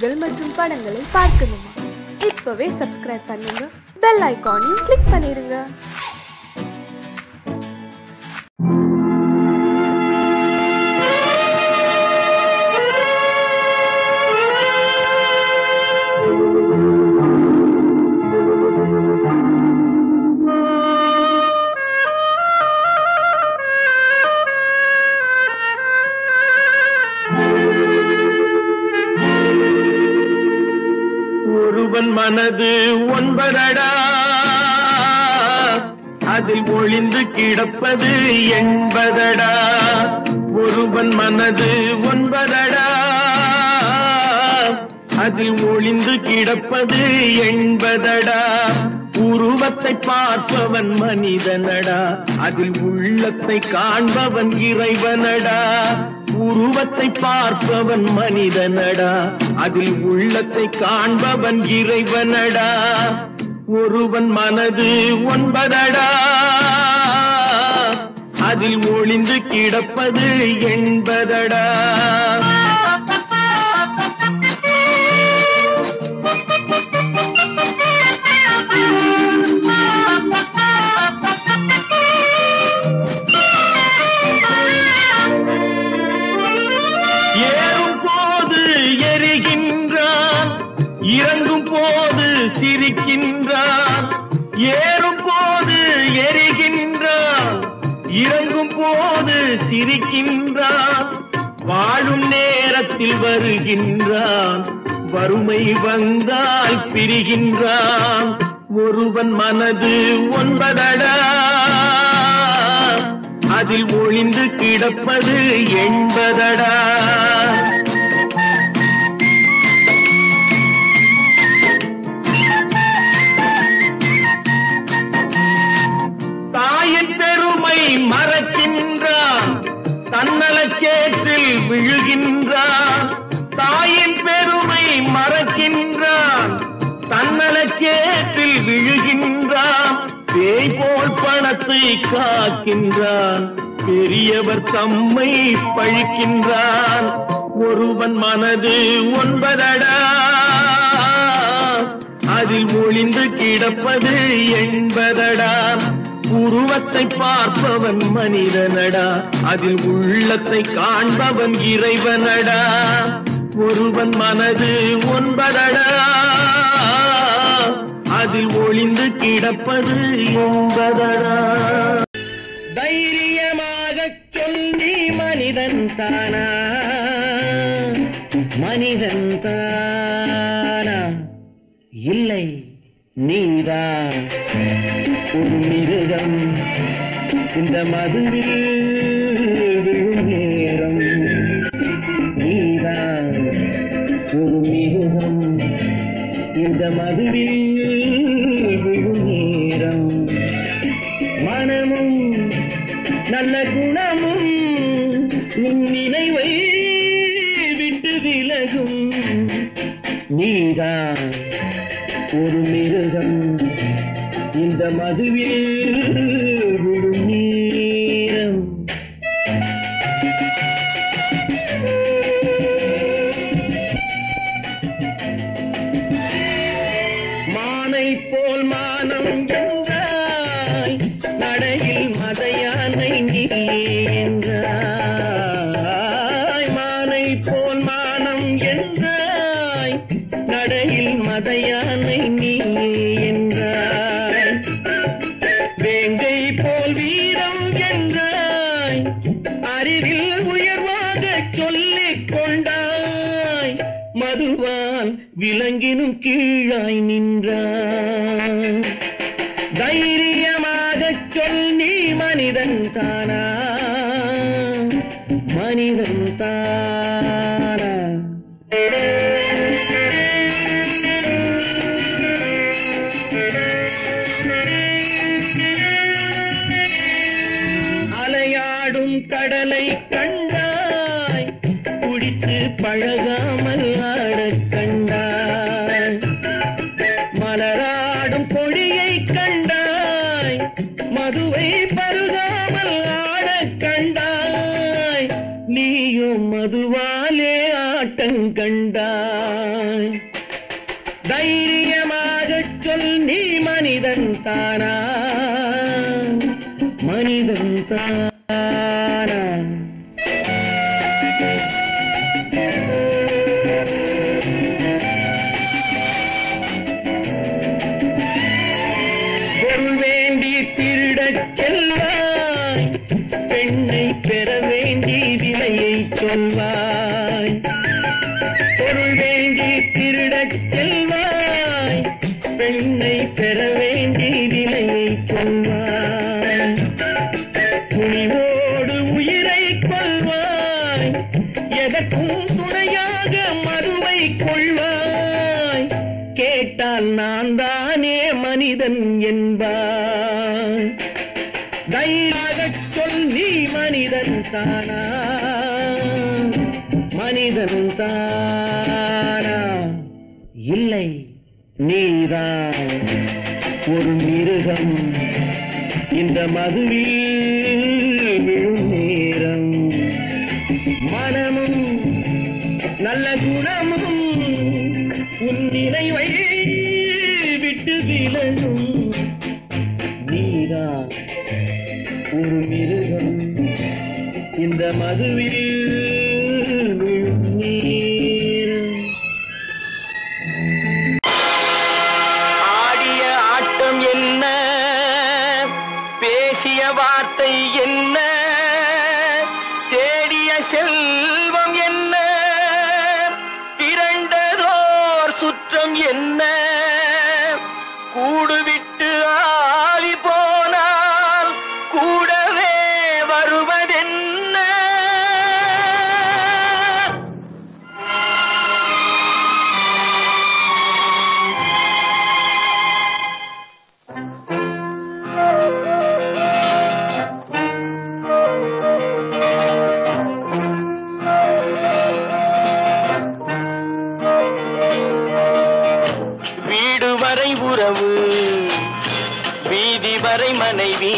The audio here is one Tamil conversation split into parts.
நிகழ்ச்சிகள் மற்றும் படங்களை பார்க்கணுமா? இப்பவே சப்ஸ்கிரைப் பண்ணுங்க, பெல் ஐகானையும் கிளிக் பண்ணிருங்க. ஒருவன் மனது ஒன்பதடா, அதில் ஒளிந்து கிடப்பது எண்பதடா. ஒருவன் மனது ஒன்பதடா, அதில் ஒளிந்து கிடப்பது எண்பதடா. உருவத்தை பார்ப்பவன் மனிதனடா, அதில் உள்ளத்தை காண்பவன் இறைவனடா. உருவத்தை பார்ப்பவன் மனிதனடா, அதில் உள்ளத்தை காண்பவன் இறைவனடா. ஒருவன் மனது ஒன்பதடா, அதில் ஒளிந்து கிடப்பது எண்பதடா. இறங்கும் போது சிரிக்கின்றான், ஏறும் போது எரிகின்றான். இறங்கும் போது சிரிக்கின்றான், வாழும் நேரத்தில் வருகின்றான். வறுமை வந்தால் பிரிகின்றான். ஒருவன் மனது ஒன்பதடா, அதில் ஒளிந்து கிடப்பது எண்பதடா. மறக்கின்றான், தன்னலச்சேற்றில் விழுகின்றான். தாயின் பெருமை மறக்கின்றான், தன்னலச்சேற்றில் விழுகின்றான். பேய் போல் பணத்தை காக்கின்றான், பெரியவர் தம்மை பழிக்கின்றான். ஒருவன் மனது ஒன்பதடா, அதில் ஒளிந்து கிடப்பது எண்பதடா. உருவத்தை பார்ப்பவன் மனிதனடா, அதில் உள்ளத்தை காண்பவன் இறைவனடா. ஒருவன் மனது ஒன்பதடா, அதில் ஒளிந்து கிடப்பது எண்பதடா. தைரியமாக சொல், நீ மனிதன் தானா? மனிதன் தானா? இல்லை, நீதான் ஒரு மிருகம். இந்த மதுவில் விழும் நேரம், நீதான் ஒரு மிருகம். இந்த மதுவில் விழும் நேரம், மனமும் நல்ல குணமும் உன் நினைவை விட்டு விலகும். நீதான் ஒரு மிருகம், இந்த மதுவில் விழும் நேரம். மானை போல் மானம் என்றாய், நடையில் மதையானை நீ என்றாய். மானை போல் மானம் என்றாய், நடையில் மதையானை நீ என்றாய். வேங்கை போல் வீரம் என்றாய், அறிவில் உயர்வாக சொல்லிக் கொண்டாய். மதுவால் விலங்கினும் கீழாய் நின்றாய். தைரியமாக சொல், நீ மனிதன் தானா? மனிதன் தானா? அலையாடும் கடலை கண்டாய், குடித்து பழகாமல் ஆடக் கண்டாய். மலராடும் கொடியை கண்டாய், மதுவை பருகாமல் ஆடக் கண்டாய். நீயும் மதுவாலே ஆட்டங்கண்டாய். தைரியமாக சொல் நீ மனிதன் தானா மனிதன் தானா பொருள் வேண்டி திருடச் செல்வாய் பெண்ணை பெற வேண்டி விலையை சொல்வாய் பொருள் வேண்டி திருடச் செல்வாய் பெண்ணை பெற வேண்டி விலையை சொல்வாய் துணிவோடு உயிரை கொள்வாய் எதற்கும் துணையாக மறுவை கொள்வாய் கேட்டால் நான் தானே மனிதன் என்பாய் தைரியமாக சொல் நீ மனிதன் தானா மனிதன் தானா இல்லை நீதான் ஒரு மிருகம் இந்த மதுவில் விழும் நேரம் மனமும் நல்ல குணமும் உன் நினைவை விட்டு விலகும் நீதான் ஒரு மிருகம் இந்த மதுவில் விழும் நேரம் ஆடிய ஆட்டம் என்ன பேசிய வார்த்தை என்ன தேடிய செல்வம் என்ன திரண்டதோர் சுற்றம் என்ன கூடுவிட்டு ஆவி போனால் கூடவே வருவதென்ன வீடு வரை உறவு வீதி வரை மனைவி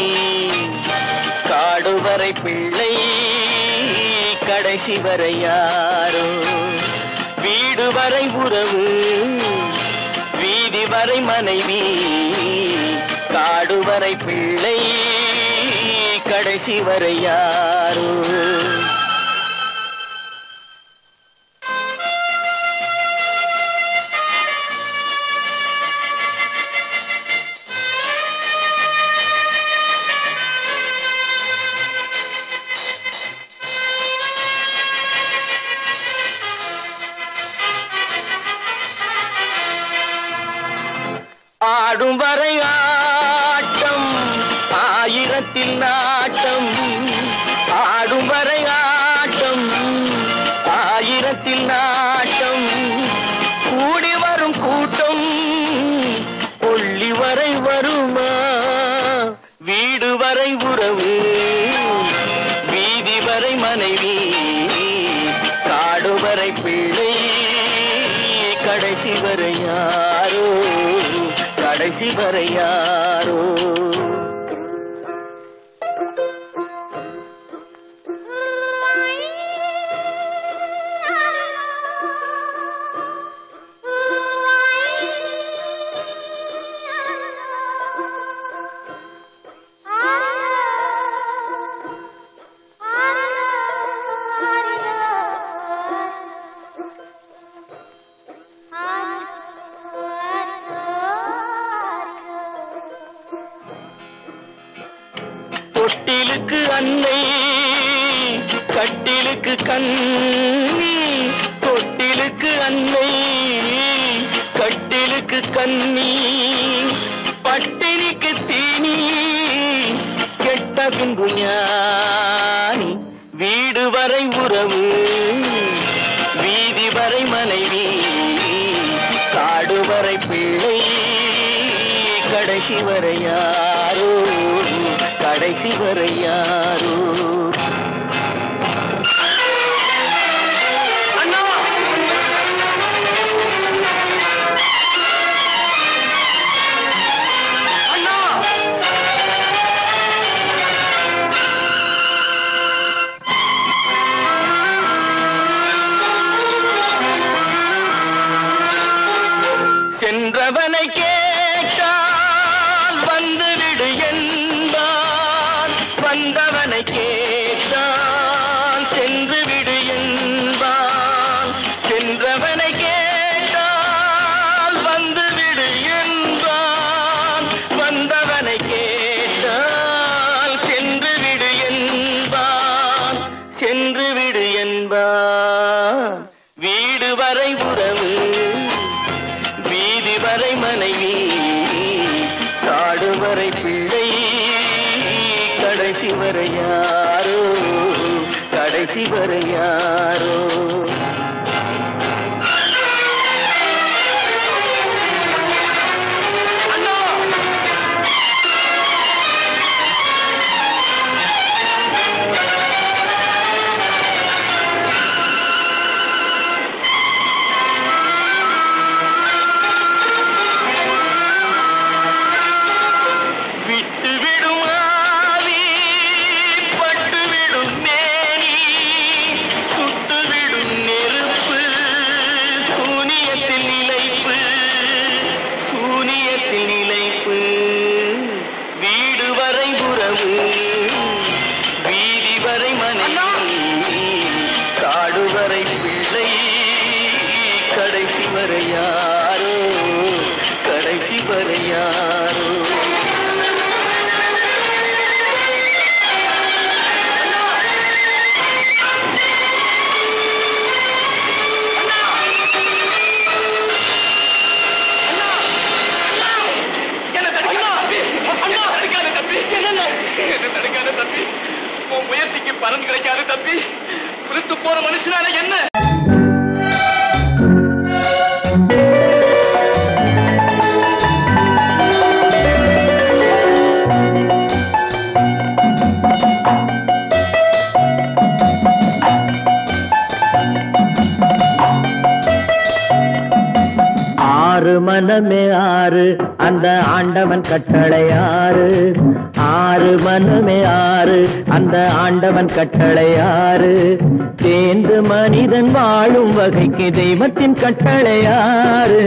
காடு வரை பிள்ளை கடைசி வரை யாரோ வீடு வரை உறவு வீதி வரை மனைவி காடு வரை பிள்ளை கடைசி வரை யாரோ ஆடும் வரை ஆட்டம் ஆயிரத்தில் நாட்டம் ஆடும் வரை ஆட்டம் ஆயிரத்தில் நாட்டம் கூடி வரும் கூட்டம் கொள்ளி வரை வருமா வீடு வரை உறவு வீதி வரை மனைவி காடு வரை பிள்ளை கடைசி வரை யாரோ கடைசி வரை யாரோ தொட்டிலுக்கு அன்னை கட்டிலுக்கு கண்ணி தொட்டிலுக்கு அன்னை கட்டிலுக்கு கண்ணி பட்டினிக்கு தீனி கெட்ட பின்பு ஞானி வீடு வரை உறவு வீதி வரை மனைவி காடு வரை பிள்ளை கடைசி வரை யாரோ கடைசி வரை யாரோ அண்ணா அண்ணா சென்றவனை கேட்டால் வந்துவிடு என்பான், வந்தவனை கேட்டால் சென்றுவிடு என்பான். சென்றவனை கேட்டால் வந்துவிடு என்பான், வந்தவனை கேட்டால் சென்றுவிடு என்பான், சென்றுவிடு என்பான். வீடு வரை உறவு, வீதி வரை மனைவி, காடு வரை பிள்ளை, கடைசி வரை யாரோ, கடைசி வரை யாரோ. வீதி வரை மனைவி, காடு வரை பிள்ளை, கடைசி வரை யாரோ, கடைசி வரை யாரோ. முயற்சிக்கு பலன் கிடைக்காது தம்பி. புரித்து போற மனுஷனால என்ன? ஆறு மனமே ஆறு, அந்த ஆண்டவன் கட்டளை ஆறு. ஆறு மனமே ஆறு, அந்த ஆண்டவன் கட்டளை ஆறு. தேர்ந்து மனிதன் வாழும் வகைக்கு தெய்வத்தின் கட்டளை ஆறு,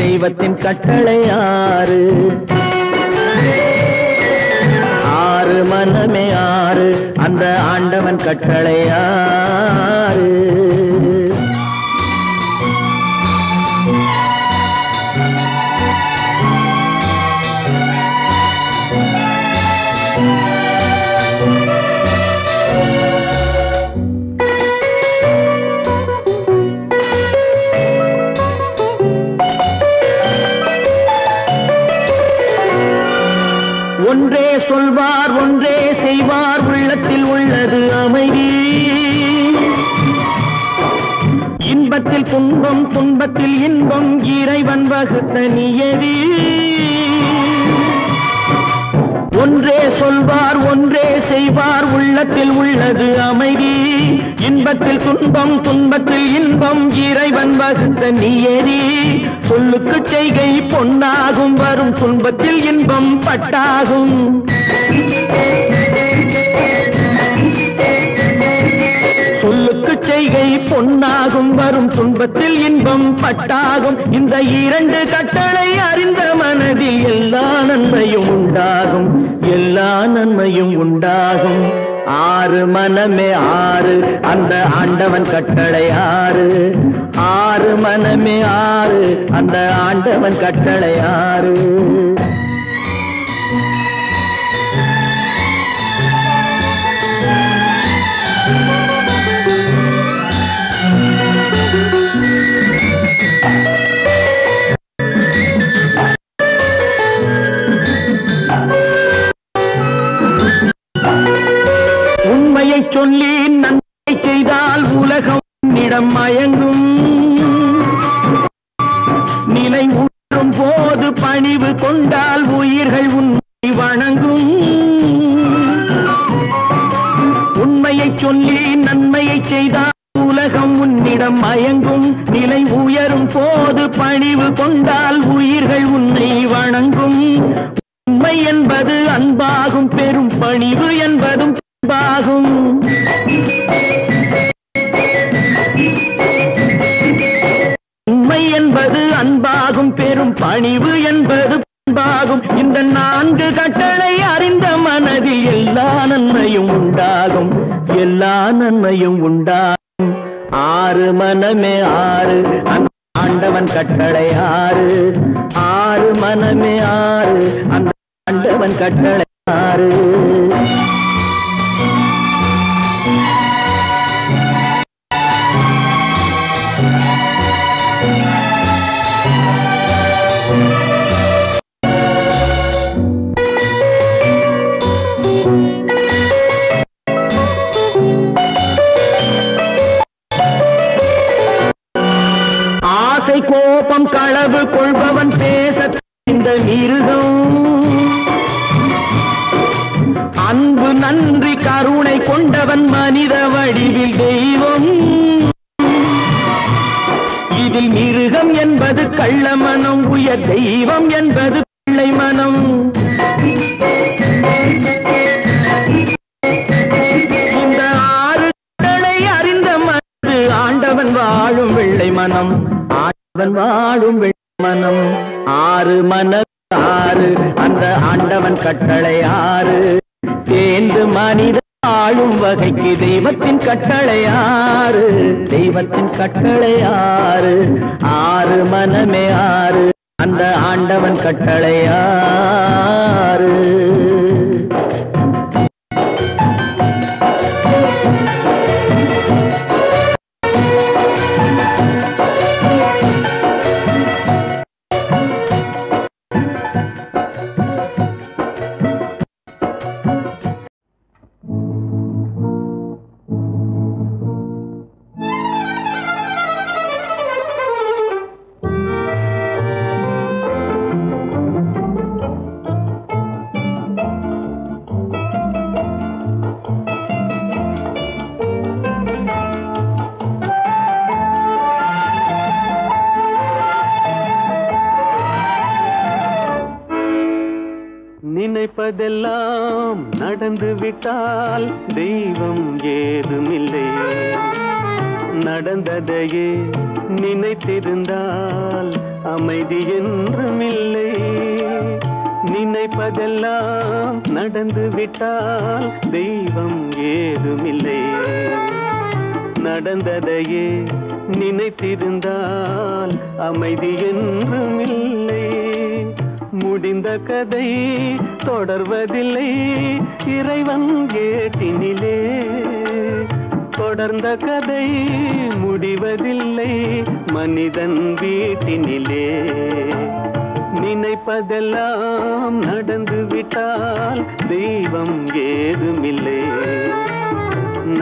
தெய்வத்தின் கட்டளை ஆறு. ஆறு மனமே ஆறு, அந்த ஆண்டவன் கட்டளை ஆறு. ஒன்றே சொல்வார் ஒன்றே செய்வார், உள்ளத்தில் உள்ளது அமைதி. இன்பத்தில் துன்பம் துன்பத்தில் இன்பம், இறைவன் வகுத்த நியதி. ஒன்றே சொல்வார் ஒன்றே செய்வார், உள்ளத்தில் உள்ளது அமைதி. இன்பத்தில் துன்பம் துன்பத்தில் இன்பம், இறைவன் வகுத்த நியதி. சொல்லுக்கு செய்கை பொன்னாகும், வரும் துன்பத்தில் இன்பம் பட்டாகும். சொல்லுக்கு செய்கை பொன்னாகும், வரும் துன்பத்தில் இன்பம் பட்டாகும். இந்த இரண்டு கட்டளை அறிந்த மனதில் எல்லா நன்மையும் உண்டாகும், எல்லா நன்மையும் உண்டாகும். ஆறு மனமே ஆறு, அந்த ஆண்டவன் கட்டளை ஆறு. ஆறு மனமே ஆறு, அந்த ஆண்டவன் கட்டளை ஆறு. உண்மையை சொல்லி நன்மை செய்தால் உலகம் உன்னிடம் மயங்கும். நிலை உணரும் போது பணிவு கொண்டால் உயிர்கள் உன்னை வணங்கும். உண்மையை சொல்லி நன்மையை செய்தால் உலகம் உன்னிடம் மயங்கும். நிலை உயரும் போது பணிவு கொண்டால் உயிர்கள் உன்னை வணங்கும். உண்மை என்பது அன்பாகும், பெரும் பணிவு என்பதும் அன்பாகும். பொறுமை என்பது அன்பாகும், பெரும் பணிவு என்பது பண்பாகும். இந்த 4 கட்டளை அறிந்த மனதில் எல்லா நன்மையும் உண்டாகும், எல்லா நன்மையும் உண்டாகும். 6 மனமே 6 அந்த ஆண்டவன் கட்டளை 6. 6 மனமே 6 அந்த ஆண்டவன் கட்டளை 6. ஆசை கோபம் களவு கொள்பவன் பேச இந்த மிருகம், அன்பு நன்றி கருணை கொண்டவன் மனித வடிவில் தெய்வம். இதில் மிருகம் என்பது கள்ள மனம், உயர் தெய்வம் என்பது பிள்ளை மனம். இந்த 6 கட்டளை அறிந்த மனது ஆண்டவன் வாழும் வெள்ளை மனம், ஆண்டவன் வாழும் வெள்ளை மனம். 6 மனம் 6 அந்த ஆண்டவன் கட்டளை 6. தேர்ந்து மனித ஆளும் வகைக்கு தெய்வத்தின் கட்டளை 6, தெய்வத்தின் கட்டளை 6. 6 மனமே 6 அந்த ஆண்டவன் கட்டளை 6. நினைப்பதெல்லாம் நடந்து விட்டால் தெய்வம் ஏதுமில்லை, நடந்ததையே நினைத்திருந்தால் அமைதி என்றுமில்லை. நினைப்பதெல்லாம் நடந்து விட்டால் தெய்வம் ஏதுமில்லை, நடந்ததையே நினைத்திருந்தால் அமைதி என்றுமில்லை. முடிந்த கதை தொடர்வதில்லை இறைவன் ஏட்டினிலே, தொடர்ந்த கதை முடிவதில்லை மனிதன் வீட்டினிலே. நினைப்பதெல்லாம் நடந்து விட்டால் தெய்வம் ஏதுமில்லை,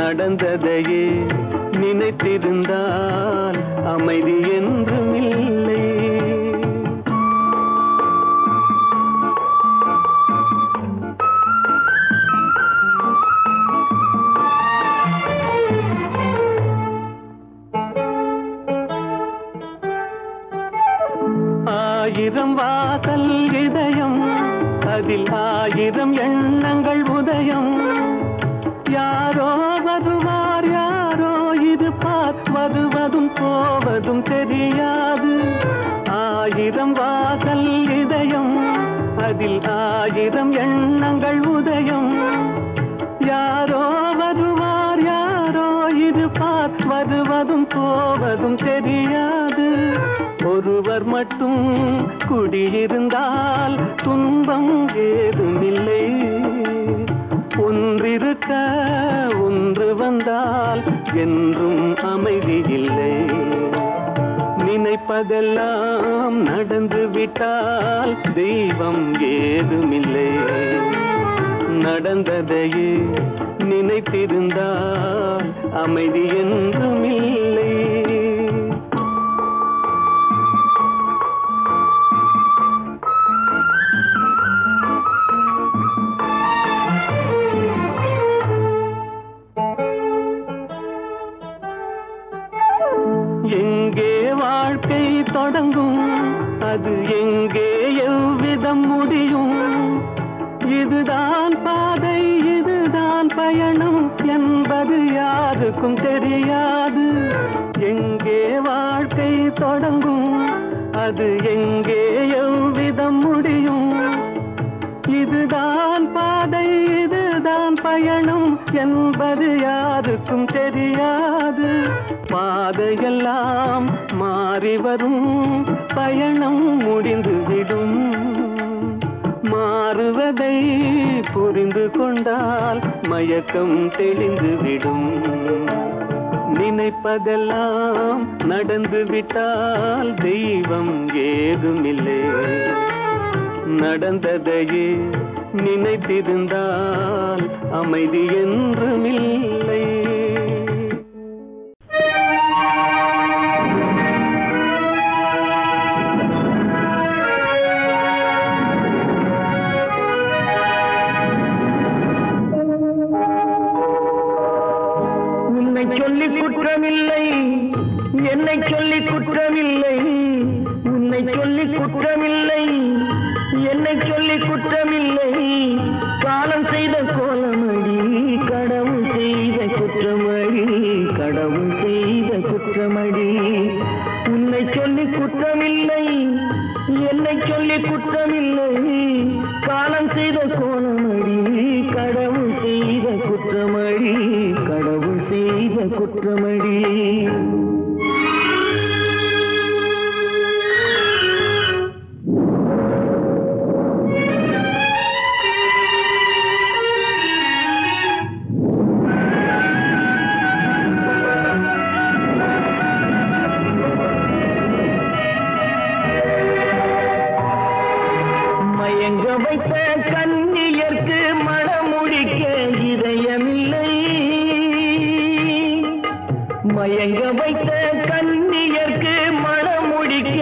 நடந்ததையே நினைத்திருந்தால் அமைதி என்றுமில்லை. ஆயிரம் வாசல் இதயம், அதில் 1000 எண்ணங்கள் உதயம். யாரோ வருவார் யாரோ இருப்பார், வருவதும் போவதும் தெரியாது. 1000 வாசல் இதயம், அதில் 1000 எண்ணங்கள் உதயம். யாரோ வருவார் யாரோ இருப்பார், வருவதும் போவதும் தெரியாது. ஒருவர் மட்டும் குடியிருந்தால் துன்பம் ஏதுமில்லை, ஒன்றிருக்க ஒன்று வந்தால் என்றும் அமைதி இல்லை. நினைப்பதெல்லாம் நடந்து விட்டால் தெய்வம் ஏதுமில்லை, நடந்ததையே நினைத்திருந்தால் அமைதி என்றுமில்லை. எங்கே வாழ்க்கை தொடங்கும், அது எங்கே எவ்விதம் முடியும்? இதுதான் பாதை இதுதான் பயணம் என்பது யாருக்கும் தெரியாது. எங்கே வாழ்க்கை தொடங்கும், அது எங்கே எவ்விதம் முடியும்? இதுதான் பாதை, இதுதான் பயணம் என்பது யாருக்கும் தெரியாது. பாதையெல்லாம் மாறி வரும், பயணம் முடிந்துவிடும். மாறுவதை புரிந்து கொண்டால் மயக்கம் தெளிந்துவிடும். நினைப்பதெல்லாம் நடந்துவிட்டால் தெய்வம் ஏதுமில்லை. நடந்ததையே நினைத்திருந்தால் அமைதி என்றுமில்லை. உன்னை சொல்லி குற்றமில்லை, என்னை சொல்லி குற்றமில்லை. உன்னை சொல்லி குற்றமில்லை, என்னை சொல்லி குற்றமில்லை. காலம் செய்த கோலமடி, கடவுள் செய்த குற்றமடி, கடவுள் செய்த குற்றமடி. உன்னை சொல்லி குற்றமில்லை, என்னை சொல்லி குற்றமில்லை. காலம் செய்த கோலமடி, கடவுள் செய்த குற்றமடி, கடவுள் செய்த குற்றமடி. மயங்க வைத்த கன்னியர்க்கு மணமுடிக்க இதயமில்லை. மயங்க வைத்த கன்னியர்க்கு மணமுடிக்க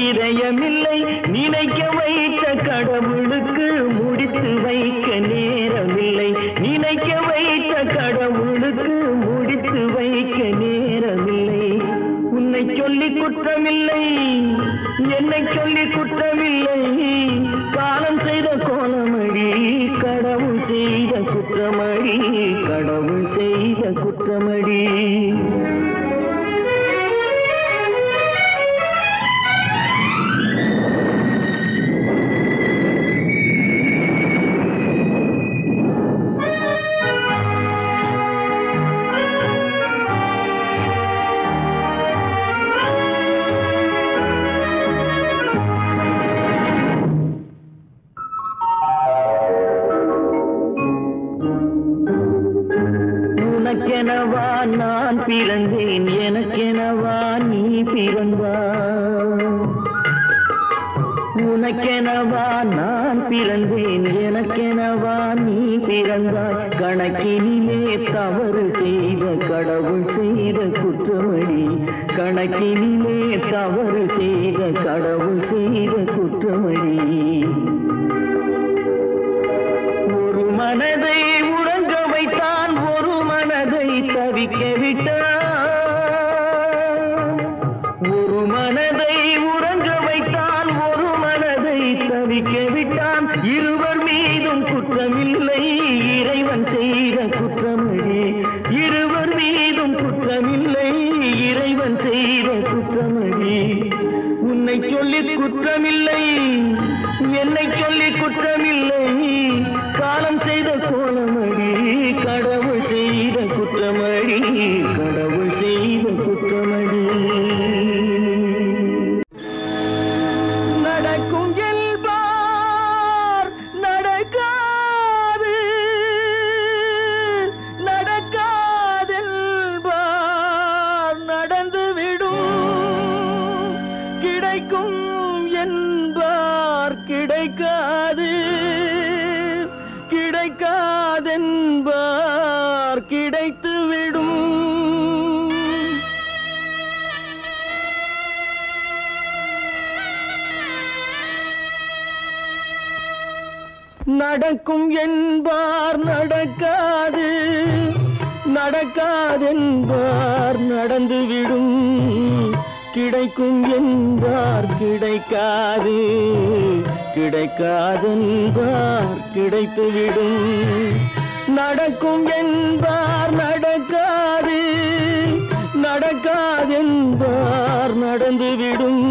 இதயமில்லை. நினைக்க வைத்த கடவுளுக்கு முடித்து வைக்க நேரமில்லை. நினைக்க வைத்த கடவுளுக்கு முடித்து வைக்க நேரமில்லை. உன்னை சொல்லி குற்றமில்லை, என்னை சொல்லி குற்றமில்லை. காலம் செய்த கோலமடி, கடவுள் செய்த குற்றமடி, கடவுள் செய்த குற்றமடி. உனக்கெனவா நான் பிறந்தேன், எனக்கெனவா நீ பிறந்தாய். உனக்கெனவா நான் பிறந்தேன், எனக்கெனவா நீ பிறந்தாய். கணக்கினிலே தவறு செய்த கடவுள் செய்த குற்றமடி, கணக்கினிலே தவறு செய்த கடவுள் செய்த குற்றமடி. ஒரு மனதை உறங்க வைத்தான், ஒரு மனதை தவிக்க விட்டான். ஒரு மனதை உறங்க வைத்தான், ஒரு மனதை தவிக்க விட்டான். இருவர் மீதும் குற்றமில்லை, இறைவன் செய்த குற்றமடி. இருவர் மீதும் குற்றமில்லை, இறைவன் செய்த குற்றமடி. உன்னை சொல்லி குற்றமில்லை, என்னை சொல்லி குற்றமில்லை. காலம் செய்த கோலமடி, கடவுள் செய்த குற்றமடி, கடவுள் செய்த குற்றமடி. நடக்கும் என்பார் நடக்காது, நடக்காதென்பார் நடந்துவிடும். கிடைக்கும் என்பார் கிடைக்காது, கிடைக்காதென்பார் கிடைத்துவிடும். நடக்கும் என்பார் நடக்காது, நடக்காதென்பார் நடந்துவிடும். கிடைக்கும் என்பார் கிடைக்காது, கிடைக்காதென்பார் கிடைத்துவிடும். நடக்கும் என்பார் நடக்காது, நடக்காதென்பார் நடந்துவிடும்.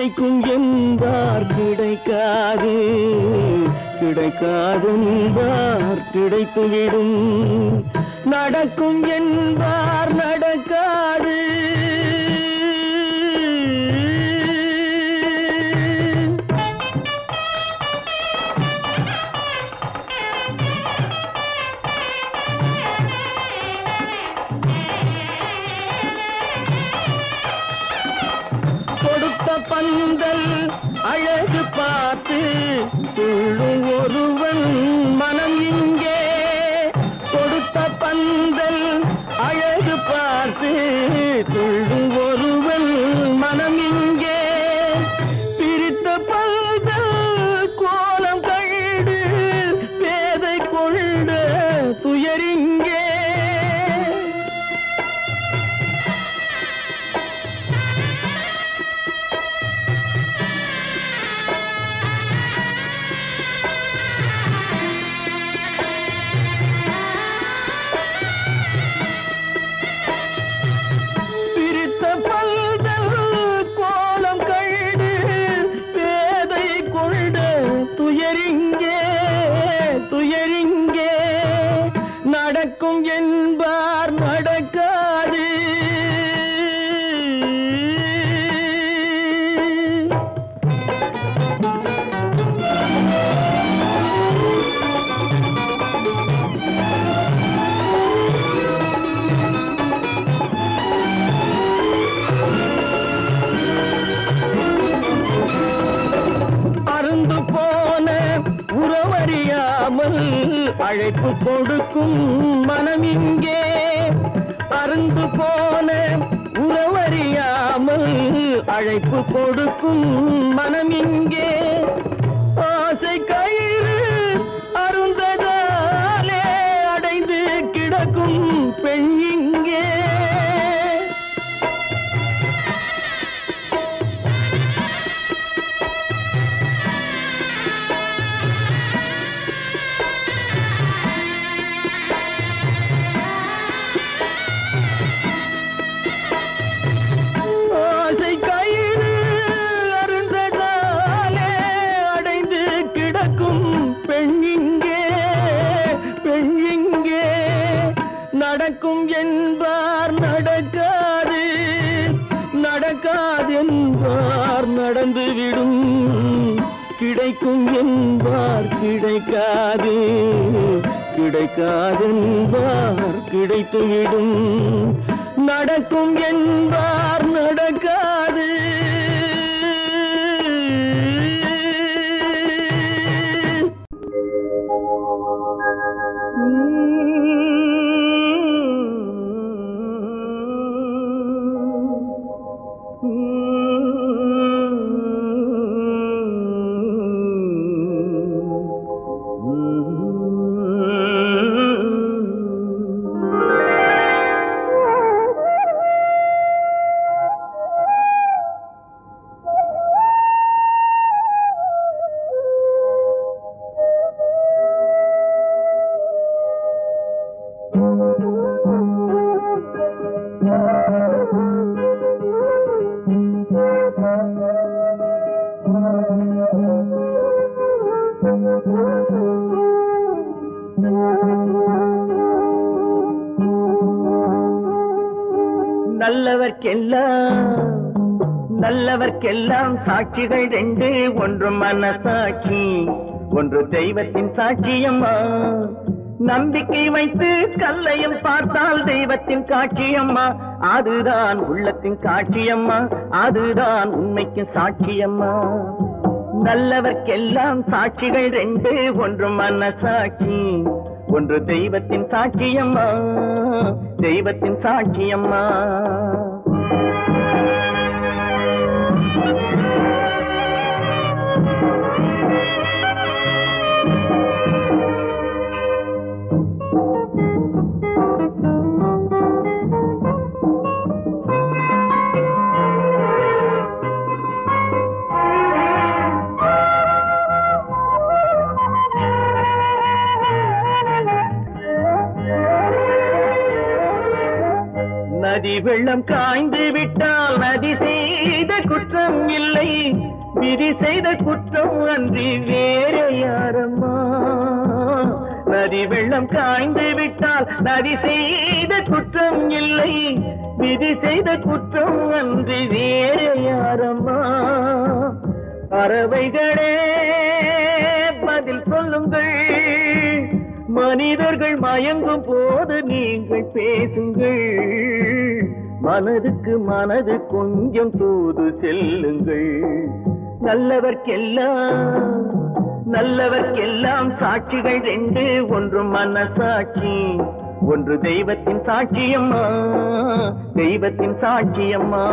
கிடைக்கும் என்பார் கிடைக்காது, கிடைக்காது என்பார் கிடைத்துவிடும். நடக்கும் என்பார் நடக்காது. கொடுத்த பந்தல் அழகு பார்த்து துள்ளும் ஒருவன் மனம் இங்கே. கொடுத்த பந்தல் அழகு பார்த்து துள்ளும் ஒருவன் மனம் இங்கே. பிரித்த பந்தல் கோலம் கண்டு பேதை கொண்ட துயரிங்கே. துயரிங்கே நடக்கும் என்பார் நடக்காது. அருந்து போன உறவறியாமல் அழைப்பு கொடுக்கும் மனம் இங்கே. அருந்து போன உறவறியாமல் அழைப்பு கொடுக்கும் மனம் இங்கே. ஆசை கயிறு அருந்ததாலே அடைந்து கிடக்கும் பெண் இங்கே. நடக்கும் என்பார் நடக்காது, நடக்காது என்பார் நடந்துவிடும். கிடைக்கும் என்பார் கிடைக்காது, கிடைக்காது என்பார் கிடைத்துவிடும். நடக்கும் என்பார் நடக்காது. நல்லவர்க்கெல்லாம் சாட்சிகள் ரெண்டு. ஒன்று மனசாட்சி, ஒன்று தெய்வத்தின் சாட்சியம்மா. நம்பிக்கை வைத்து கல்லையும் பார்த்தால் தெய்வத்தின் காட்சியம்மா. அதுதான் உள்ளத்தின் காட்சியம்மா, அதுதான் உண்மைக்கு சாட்சியம்மா. நல்லவர்க்கெல்லாம் சாட்சிகள் ரெண்டு. ஒன்று மனசாட்சி, ஒன்று தெய்வத்தின் சாட்சியம்மா, தெய்வத்தின் சாட்சியம்மா. நதி வெள்ளம் காய்ந்து விட்டால் விட்டால் நதி செய்த குற்றம் இல்லை, விதி செய்த குற்றம் அன்றி வேற யாரம்மா. நதி வெள்ளம் காய்ந்து விட்டால் நதி செய்த குற்றம் இல்லை, விதி செய்த குற்றம் அன்றி வேற யாரம்மா. பறவைகளே பதில் சொல்லுங்கள், மனிதர்கள் மயங்கும் போது நீங்கள் பேசுங்கள். மனதுக்கு மனது கொஞ்சம் தூது செல்லுங்கள். நல்லவர்க்கெல்லாம் சாட்சிகள் ரெண்டு, ஒன்று மனசாட்சி, ஒன்று தெய்வத்தின் சாட்சியம்மா, தெய்வத்தின் சாட்சியம்மா.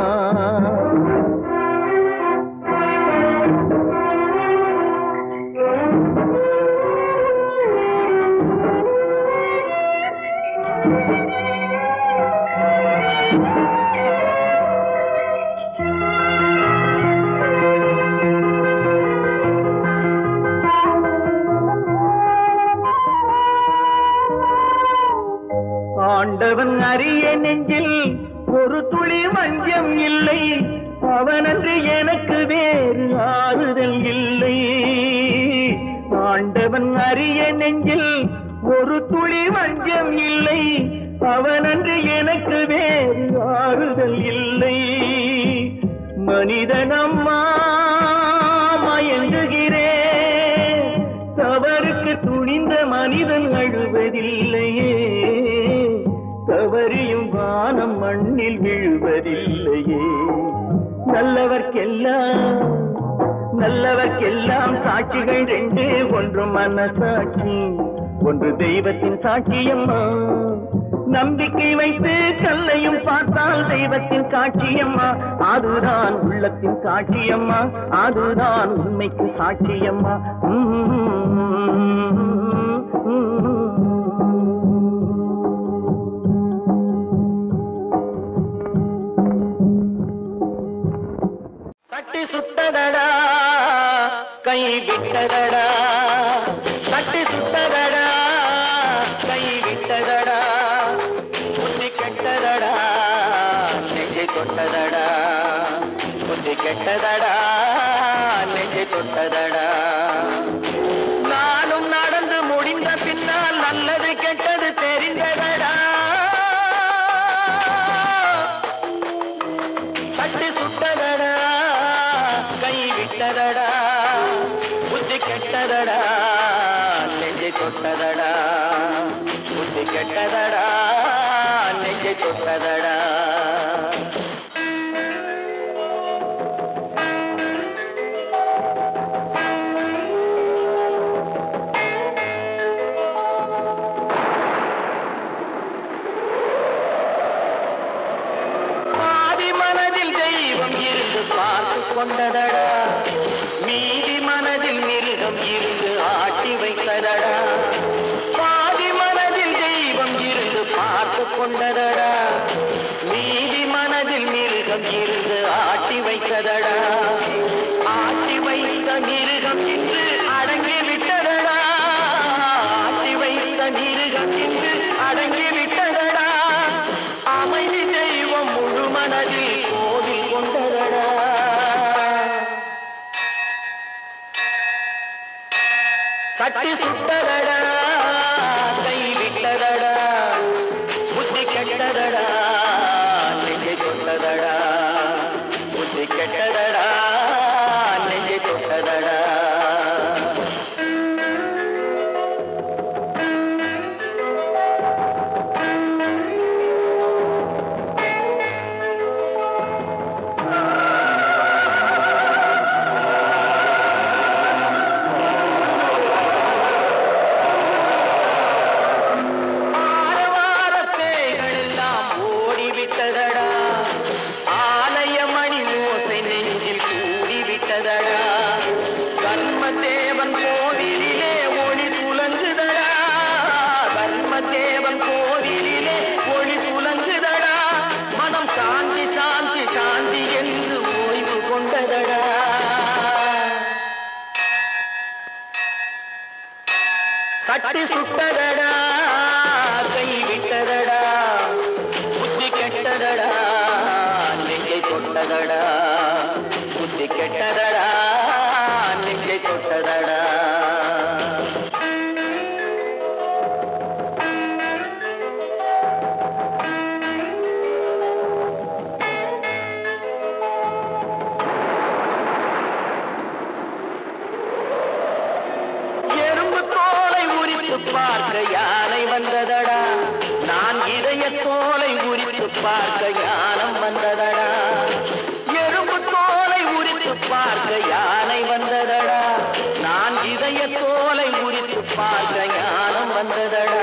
ஆண்டவன் அறிய நெஞ்சில் ஒரு துளி வஞ்சம் இல்லை, அவனன்று எனக்கு வேறு ஆறுதல் இல்லை. ஆண்டவன் அறிய நெஞ்சில் ஒரு துளி வஞ்சம் இல்லை, அவனன்று எனக்கு வேறு ஆறுதல் இல்லை. மனிதனம்மா மயங்குகிறேன், தவறுக்கு துணிந்த மனிதன் அழுவதில்லையே, தவறியும் வானம் மண்ணில் விழுவதில்லையே. நல்லவர்க்கெல்லாம் சாட்சிகள் ரெண்டு, ஒன்று மனசாட்சி, ஒன்று தெய்வத்தின் சாட்சியம்மா. நம்பிக்கை வைத்து கல்லையும் பார்த்தால் தெய்வத்தின் சாட்சியம்மா, அதுதான் உள்ளத்தின் சாட்சியம்மா, அதுதான் உண்மைக்கு சாட்சியம்மா. தட்டி சுட்டதடா கை விட்டதடா, தட்டி சுட்டதடா கை விட்டதடா, புத்தி கெட்டதடா நெஞ்சை தொட்டதடா, புத்தி கெட்டதடா நெஞ்சை தொட்டதடா. நானும் நடந்து முடிந்த பின்னால் நல்லது கெட்டது தெரிந்ததடா. தட்டி சுட்டதடா கை விட்டதடா, புத்தி கெட்டதடா நெஞ்சை தொட்டதடா, புத்தி கெட்டதடா நெஞ்சை தொட்டதடா. பார்த்து கொண்டதடா, மீதி மனதில் மிருகம் இருந்து ஆட்டி வைத்ததடா. பாதி மனதில் தெய்வம் இருந்து பார்த்து கொண்டதடா, மீதி மனதில் மிருகம் இருந்து ஆட்டி வைத்ததடா. ஆட்டி வைத்த மிருகம் இன்று அடங்கி விட்டதடா, ஆட்டி வைத்த மிருகம் இன்று அடங்கி விட்டதடா. அமைதி தெய்வம் முழு மனதில் கோவில் கொண்டதடா. தட்டி சுட்டதடா கை விட்டதடா, புத்தி கெட்டதடா நெஞ்சை தொட்டதடா, புத்தி கெட்டதடா நெஞ்சை தொட்டதடா. தர்மதேவன் கோவிலிலே ஒளி துலங்குதடா, தர்மதேவன் கோவிலிலே ஒளி துலங்குதடா. மனம் சாந்தி சாந்தி சாந்தி என்று ஓய்வு கொண்டதடா. சட்டி சுட்டதடா கை விட்டதடா, புத்தி கெட்டதடா நெஞ்சை தொட்ட பார்க்க யானை வந்ததடா நான் இதய தோலை உரித்து பார்க்க ஞானம் வந்ததடா எறும்பு தோலை உரித்து பார்க்க யானை வந்ததடா நான் இதய தோலை உரித்து பார்க்க ஞானம் வந்ததடா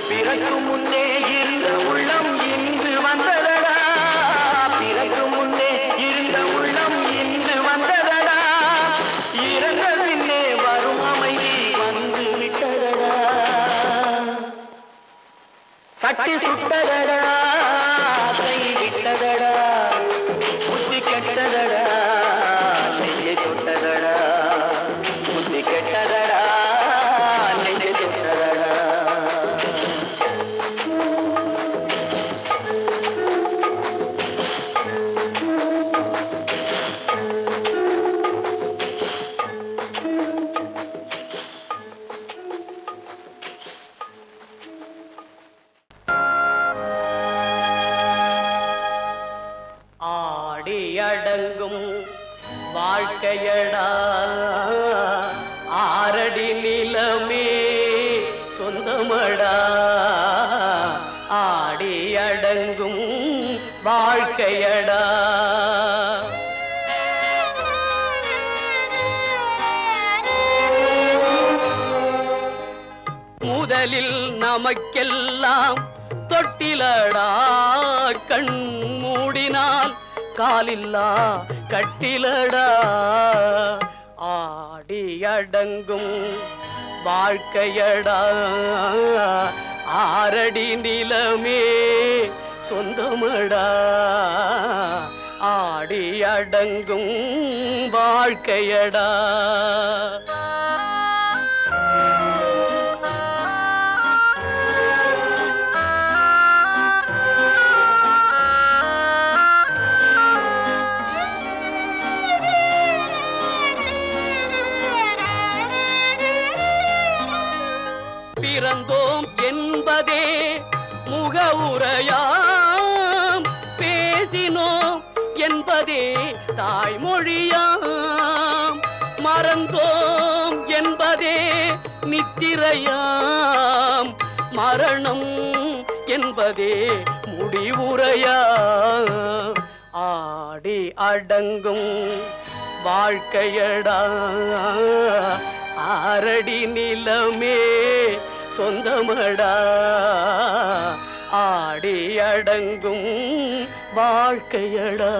பிறகு முன்னே இருந்த உள்ளம் இன்று வந்ததடா பிறகு முன்னே இருந்த உள்ளம் இன்று வந்ததடா இறந்த பின்னே வரும் அமைதி வந்து விட்டதடா சட்டி சுட்டதடா கை விட்டதடா புத்தி கெட்டதடா நெஞ்சை தொட்டதடா புத்தி கெட்டதடா நெஞ்சை தொட்டதடா அடங்கும் வாழ்க்கையடா ஆரடி நிலமே சொந்தமடா ஆடி அடங்கும் வாழ்க்கையடா முதலில் நமக்கெல்லாம் தொட்டிலடா கண் மூடினால் காலில்லா கட்டிலடா ஆடி அடங்கும் வாழ்க்கையடா ஆரடி நிலமே சொந்தமடா ஆடி அடங்கும் வாழ்க்கையடா பிறந்தோம் என்பதே முகவுரையாம் பேசினோம் என்பதே தாய்மொழியாம் மறந்தோம் என்பதே நித்திரையாம் மரணம் என்பதே முடிவுரையாம் ஆடி அடங்கும் வாழ்க்கையடா ஆரடி நிலமே சொந்தமடா ஆடி அடங்கும் வாழ்க்கையடா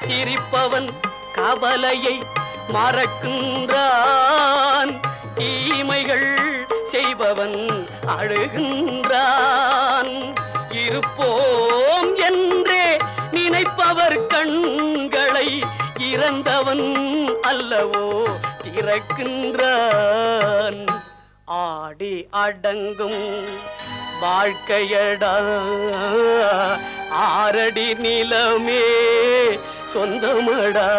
சிரிப்பவன் கவலையை மறக்கின்றான் தீமைகள் செய்பவன் அழுகின்றான் இருப்போம் என்றே நினைப்பவர் கண்களை இறந்தவன் அல்லவோ திறக்கின்றான் ஆடி அடங்கும் வாழ்க்கையடா ஆரடி நிலமே சொந்தமடா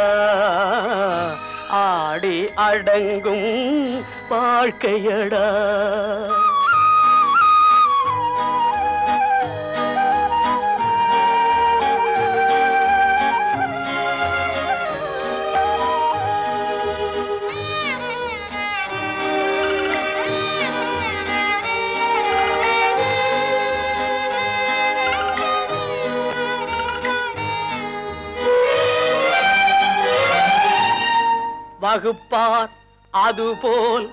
ஆடி அடங்கும் வாழ்க்கையடா வகுப்பார் அதுபோல்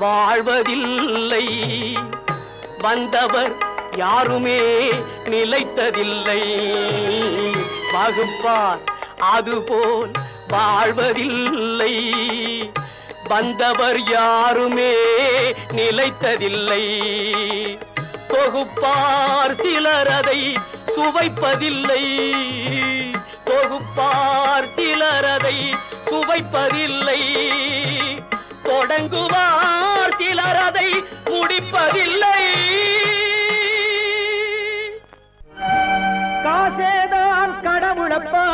வாழ்வதில்லை வந்தவர் யாருமே நிலைத்ததில்லை வகுப்பார் அதுபோல் வாழ்வதில்லை வந்தவர் யாருமே நிலைத்ததில்லை தொகுப்பார் சிலர் அதை சுவைப்பதில்லை தொகுப்பார் சிலர் அதை சுவைப்பதில்லை தொடங்குவார் சிலர் அதை முடிப்பதில்லை காசேதான் கடவுளப்பா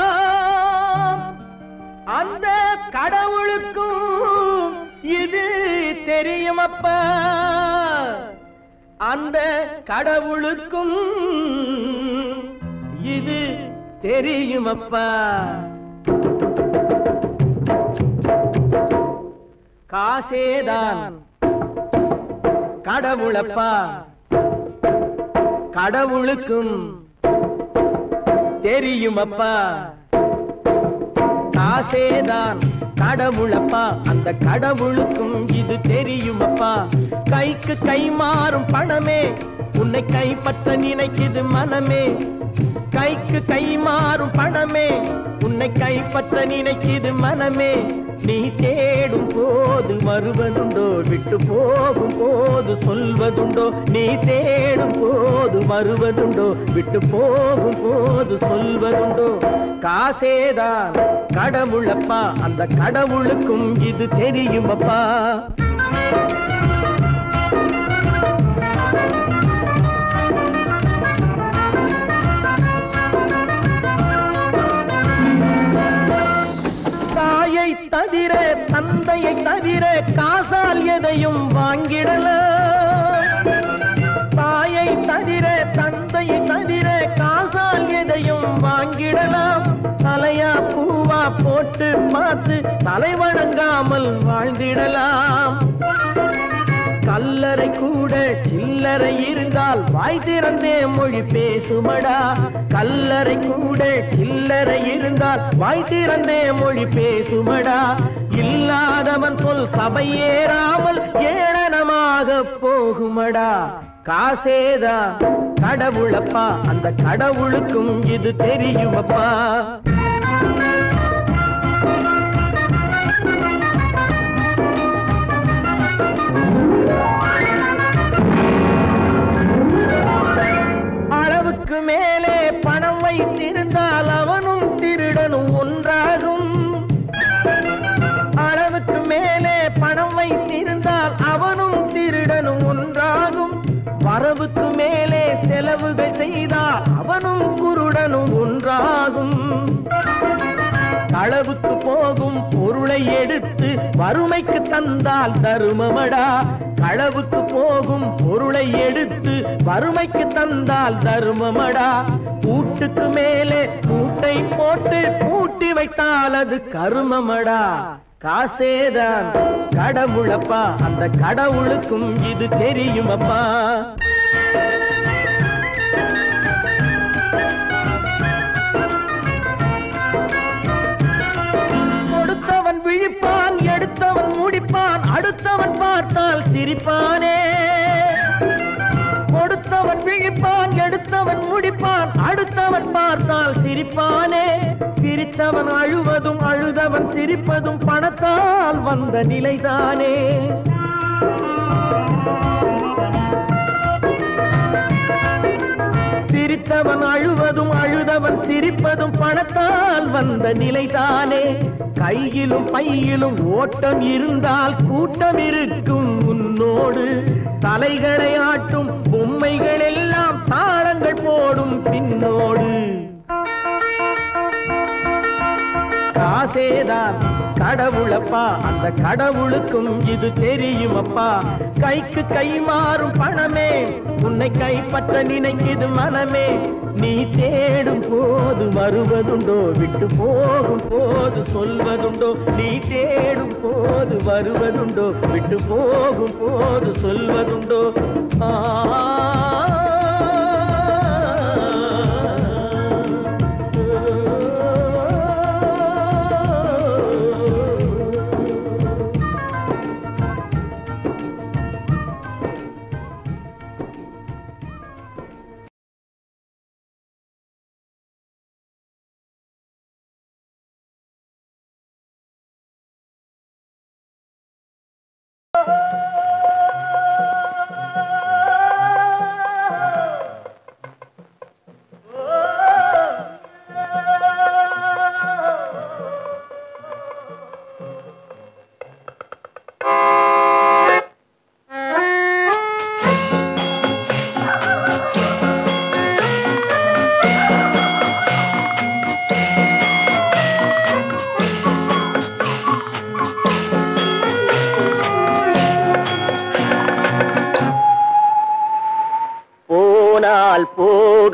அந்த கடவுளுக்கும் இது தெரியுமப்பா அந்த கடவுளுக்கும் இது தெரியுமப்பா காசேதான் கடவுளப்பா கடவுளுக்கும் தெரியுமப்பா காசேதான் கடவுளப்பா அந்த கடவுளுக்கும் இது தெரியுமப்பா கைக்கு கை மாறும் பணமே உன்னை கைப்பற்ற நினைக்குது மனமே கைக்கு கை மாறும் பணமே உன்னை கைப்பற்ற நினைக்குது மனமே நீ தேடும் போது வருவதுண்டோ விட்டு போகும் போது சொல்வதுண்டோ நீ தேடும் போது வருவதுண்டோ விட்டு போகும் போது சொல்வதுண்டோ காசேதான் கடவுளப்பா அந்த கடவுளுக்கும் இது தெரியுமப்பா தாயை தவிர தந்தையை தவிர காசால் எதையும் வாங்கிடலாம் தாயை தவிர தந்தையை தவிர காசால் எதையும் வாங்கிடலாம் தலையா பூவா போட்டு பார்த்து தலை வணங்காமல் வாழ்ந்திடலாம் கல்லறை கூட சில்லறை இருந்தால் வாய் திறந்தே மொழி பேசுமடா கல்லறை கூட சில்லறை இருந்தால் வாய் திறந்தே மொழி பேசுமடா இல்லாதவன் சொல் சபையேறாமல் ஏளனமாக போகுமடா காசேதான் கடவுளப்பா அந்த கடவுளுக்கும் இது தெரியுமப்பா அளவுக்கு மேலே பணம் வைத்திருந்தால் அவனும் திருடனும் ஒன்றாகும் அளவுக்கு மேலே பணம் வைத்திருந்தால் அவனும் திருடனும் ஒன்றாகும் வரவுக்கு மேலே செலவுகள் செய்தால் அவனும் குருடனும் ஒன்றாகும் களவுக்கு போகும் பொருளை எடுத்து வறுமைக்கு தந்தால் தருமமடா களவுக்கு போகும் பொருளை எடுத்து வறுமைக்கு தந்தால் தருமமடா கூட்டுக்கு மேலே கூட்டை போட்டு கூட்டி வைத்தால் அது கருமமடா காசேதான் கடவுளப்பா அந்த கடவுளுக்கும் இது தெரியுமப்பா கொடுத்தவன் விழிப்பான் எடுத்தவன் முடிப்பான் அடுத்தவன் பார்த்தால் சிரிப்பானே கொடுத்தவன் விழிப்பான் எடுத்தவன் முடிப்பான் அடுத்தவன் பார்த்தால் சிரிப்பானே சிரித்தவன் அழுவதும் அழுதவன் சிரிப்பதும் பணத்தால் வந்த நிலைதானே சிரித்தவன் அழுவதும் அழுதவன் சிரிப்பதும் பணத்தால் வந்த நிலைதானே கையிலும் பையிலும் ஓட்டம் இருந்தால் கூட்டம் இருக்கும் உன்னோடு தலைகளை ஆட்டும் பொம்மைகள் எல்லாம் தாளங்கள் போடும் பின்னோடு காசேதான் கடவுளப்பா அந்த கடவுளுக்கும் இது தெரியுமப்பா கைக்கு கை மாறும் பணமே உன்னை கைப்பற்ற நினைக்குது மனமே நீ தேடும் போது வருவதுண்டோ விட்டு போகும் போது சொல்வதுண்டோ நீ தேடும் போது வருவதுண்டோ விட்டு போகும் போது சொல்வதுண்டோ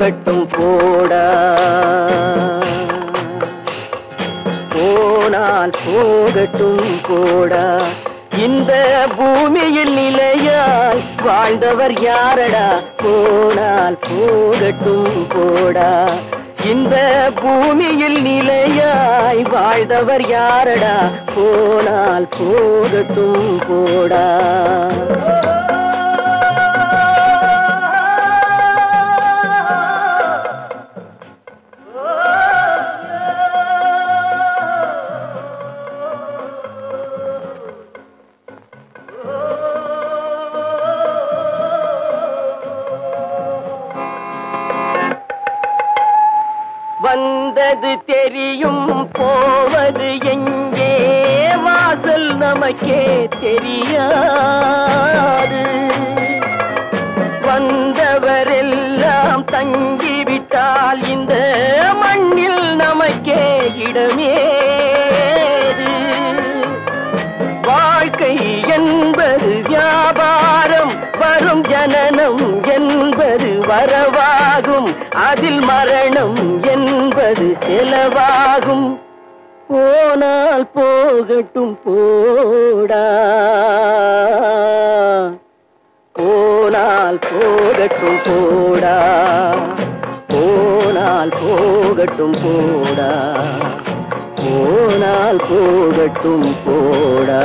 போகட்டும் போடா போனால் போகட்டும் போடா இந்த பூமியில் நிலையாய் வாழ்ந்தவர் யாரடா போனால் போகட்டும் போடா இந்த பூமியில் நிலையாய் வாழ்ந்தவர் யாரடா போனால் போகட்டும் போடா வந்தது தெரியும் போவது எங்கே வாசல் நமக்கே தெரியாது வந்தவரெல்லாம் தங்கிவிட்டால் இந்த மண்ணில் நமக்கே இடமேது வாழ்க்கை என்பது வியாபாரம் வரும் ஜனனம் என்பது வரவாகும் அதில் மரணம் என்பது செலவாகும் போனால் போகட்டும் போடா போனால் போகட்டும் போடா போனால் போகட்டும் போடா போனால் போகட்டும் போடா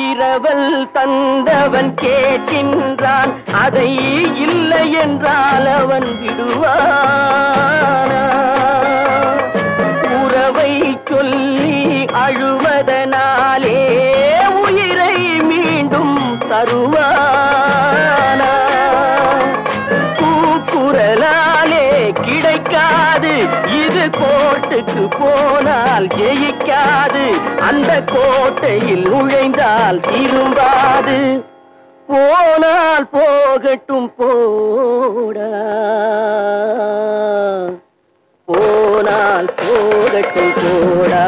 இரவல் தந்தவன் கேட்கின்றான் அதை இல்லை என்றால் அவன் விடுவானா உறவை சொல்லி அழுவதனாலே உயிரை மீண்டும் தருவானா கூக்குரலாலே கிடைக்காது இது கோட்டுக்கு போனால் ஜெயிக்காது அந்த கோட்டையில் நுழைந்தால் திரும்பாது போனால் போகட்டும் போடா போனால் போகட்டும் போடா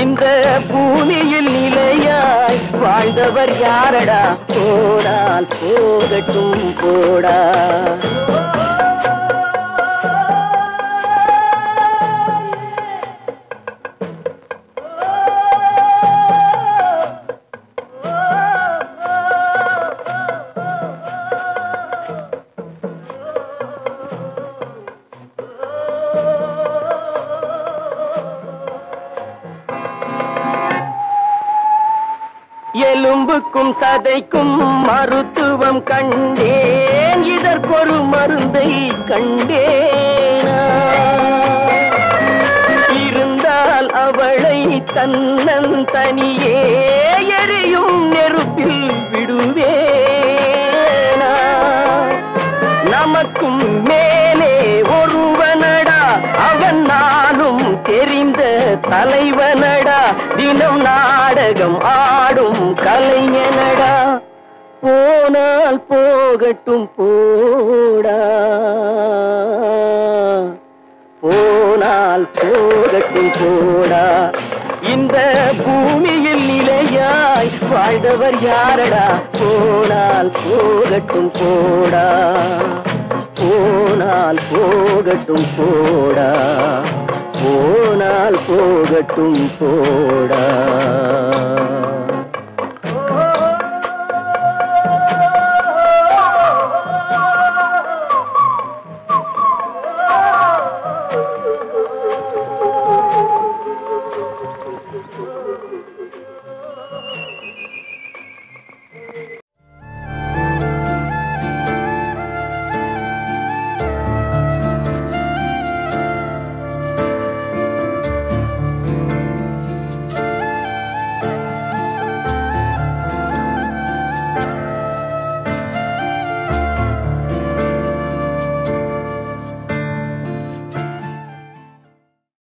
இந்த பூமியில் நிலையாய் வாழ்ந்தவர் யாரடா போனால் போகட்டும் போடா எலும்புக்கும் சதைக்கும் மருத்துவம் கண்டேன் இதற்கொரு மருந்தை கண்டேனா இருந்தால் அவளை தன்னந்தனியே எரியும் நெருப்பில் விடுவேனா நமக்கும் மேலே ஒருவனடா அவன் நானும் தெரிந்த தலைவனடா தினம் நாடகம் ஆடும் கலைஞனடா போனால் போகட்டும் போடா போனால் போகட்டும் போடா இந்த பூமியில் நிலையாய் வாழ்ந்தவர் யாரடா போனால் போகட்டும் போடா போனால் போகட்டும் போடா போனால் போகட்டும் போடா